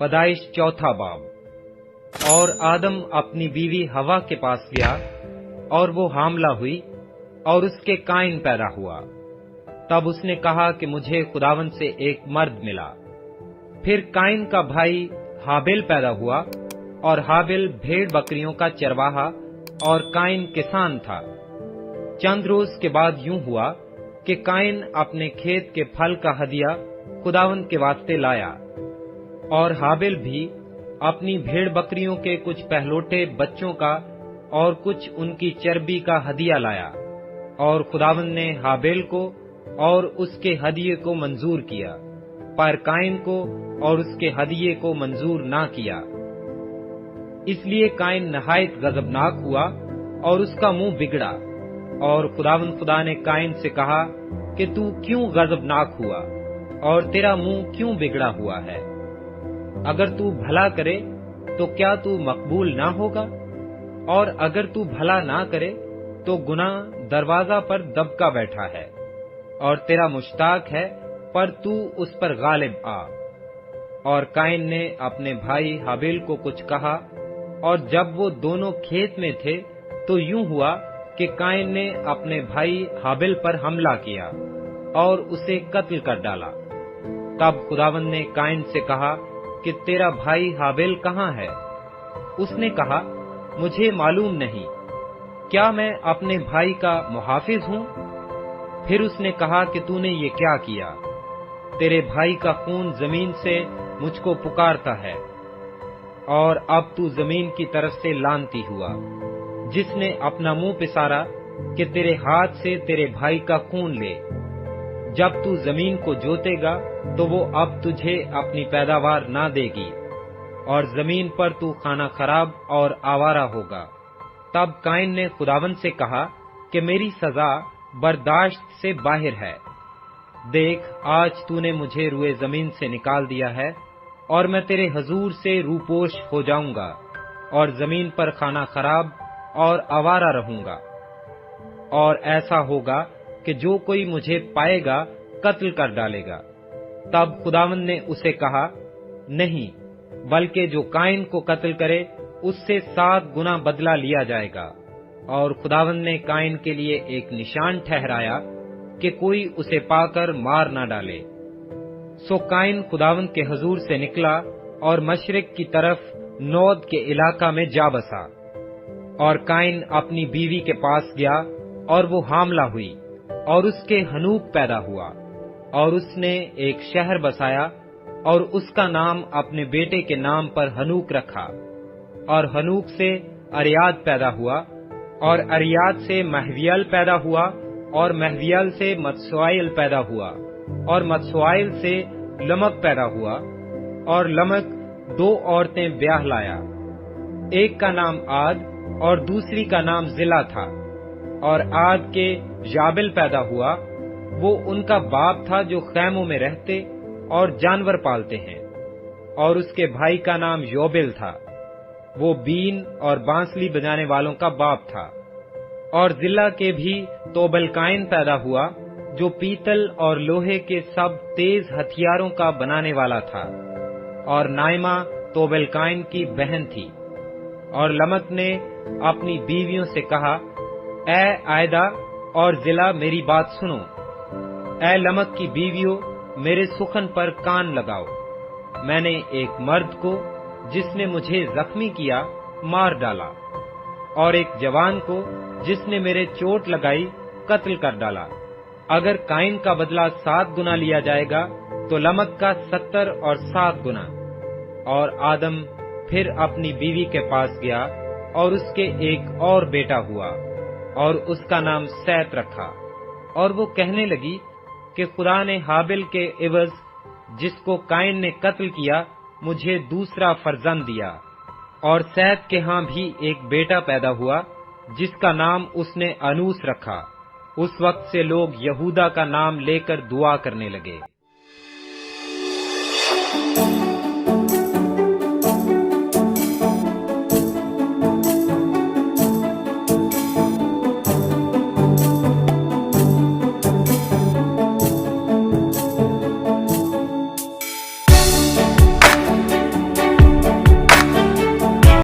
پیدائش چوتھا باب۔ اور آدم اپنی بیوی ہوا کے پاس گیا اور وہ حاملہ ہوئی اور اس کے قائن پیدا ہوا۔ تب اس نے کہا کہ مجھے خداوند سے ایک مرد ملا۔ پھر قائن کا بھائی ہابیل پیدا ہوا، اور ہابیل بھیڑ بکریوں کا چرواہا اور قائن کسان تھا۔ چند روز کے بعد یوں ہوا کہ قائن اپنے کھیت کے پھل کا ہدیہ خداوند کے واسطے لایا، اور ہابیل بھی اپنی بھیڑ بکریوں کے کچھ پہلوٹے بچوں کا اور کچھ ان کی چربی کا ہدیہ لایا، اور خداوند نے ہابیل کو اور اس کے ہدیے کو منظور کیا، پر قائن کو اور اس کے ہدیے کو منظور نہ کیا۔ اس لیے قائن نہایت غضبناک ہوا اور اس کا منہ بگڑا، اور خداوند خدا نے قائن سے کہا کہ تو کیوں غضبناک ہوا اور تیرا منہ کیوں بگڑا ہوا ہے؟ اگر تو بھلا کرے تو کیا تو مقبول نہ ہوگا؟ اور اگر تو بھلا نہ کرے تو گناہ دروازہ پر دبکا بیٹھا ہے، اور تیرا مشتاق ہے، پر تو اس پر غالب آ۔ اور قائن نے اپنے بھائی ہابیل کو کچھ کہا، اور جب وہ دونوں کھیت میں تھے تو یوں ہوا کہ قائن نے اپنے بھائی ہابیل پر حملہ کیا اور اسے قتل کر ڈالا۔ تب خداوند نے قائن سے کہا کہ تیرا بھائی ہابیل کہاں ہے؟ اس نے کہا، مجھے معلوم نہیں، کیا میں اپنے بھائی کا محافظ ہوں؟ پھر اس نے کہا کہ تو نے یہ کیا کیا؟ تیرے بھائی کا خون زمین سے مجھ کو پکارتا ہے، اور اب تو زمین کی طرف سے لعنتی ہوا، جس نے اپنا منہ پسارا کہ تیرے ہاتھ سے تیرے بھائی کا خون لے۔ جب تو زمین کو جوتے گا تو وہ اب تجھے اپنی پیداوار نہ دے گی، اور زمین پر تو کھانا خراب اور آوارہ ہوگا۔ تب قائن نے خداوند سے کہا کہ میری سزا برداشت سے باہر ہے۔ دیکھ، آج تو نے مجھے روئے زمین سے نکال دیا ہے، اور میں تیرے حضور سے روپوش ہو جاؤں گا، اور زمین پر کھانا خراب اور آوارہ رہوں گا۔ اور ایسا ہوگا کہ جو کوئی مجھے پائے گا قتل کر ڈالے گا۔ تب خداوند نے اسے کہا، نہیں، بلکہ جو قائن کو قتل کرے اس سے 7 گنا بدلہ لیا جائے گا۔ اور خداوند نے قائن کے لیے ایک نشان ٹھہرایا کہ کوئی اسے پا کر مار نہ ڈالے۔ سو قائن خداوند کے حضور سے نکلا اور مشرق کی طرف نود کے علاقہ میں جا بسا۔ اور قائن اپنی بیوی کے پاس گیا، اور وہ حاملہ ہوئی، اور اس کے ہنوک پیدا ہوا، اور اس نے ایک شہر بسایا، اور اس کا نام اپنے بیٹے کے نام پر ہنوک رکھا۔ اور ہنوک سے اریاد پیدا ہوا، اور اریاد سے مہویل پیدا ہوا، اور مہویل سے متسوائل پیدا ہوا، اور متسوائل سے لمک پیدا ہوا، اور لمک 2 عورتیں بیاہ لایا، ایک کا نام عاد اور دوسری کا نام زلا تھا۔ اور عاد کے جابل پیدا ہوا، وہ ان کا باپ تھا جو خیموں میں رہتے اور جانور پالتے ہیں۔ اور اس کے بھائی کا نام یوبل تھا، وہ بین اور بانسلی بجانے والوں کا باپ تھا۔ اور زلا کے بھی توبل قائن پیدا ہوا، جو پیتل اور لوہے کے سب تیز ہتھیاروں کا بنانے والا تھا۔ اور نائمہ توبل قائن کی بہن تھی۔ اور لمک نے اپنی بیویوں سے کہا، اے عائدہ اور زلا، میری بات سنو۔ اے لمک کی بیویوں، میرے سخن پر کان لگاؤ۔ میں نے ایک مرد کو جس نے مجھے زخمی کیا مار ڈالا، اور ایک جوان کو جس نے میرے چوٹ لگائی قتل کر ڈالا۔ اگر قائن کا بدلہ 7 گنا لیا جائے گا تو لمک کا 70 اور 7 گنا۔ اور آدم پھر اپنی بیوی کے پاس گیا، اور اس کے ایک اور بیٹا ہوا، اور اس کا نام سیت رکھا۔ اور وہ کہنے لگی کہ خدا نے ہابیل کے عوض جس کو قائن نے قتل کیا مجھے دوسرا فرزند دیا۔ اور سیت کے ہاں بھی ایک بیٹا پیدا ہوا جس کا نام اس نے انوس رکھا۔ اس وقت سے لوگ یہودا کا نام لے کر دعا کرنے لگے۔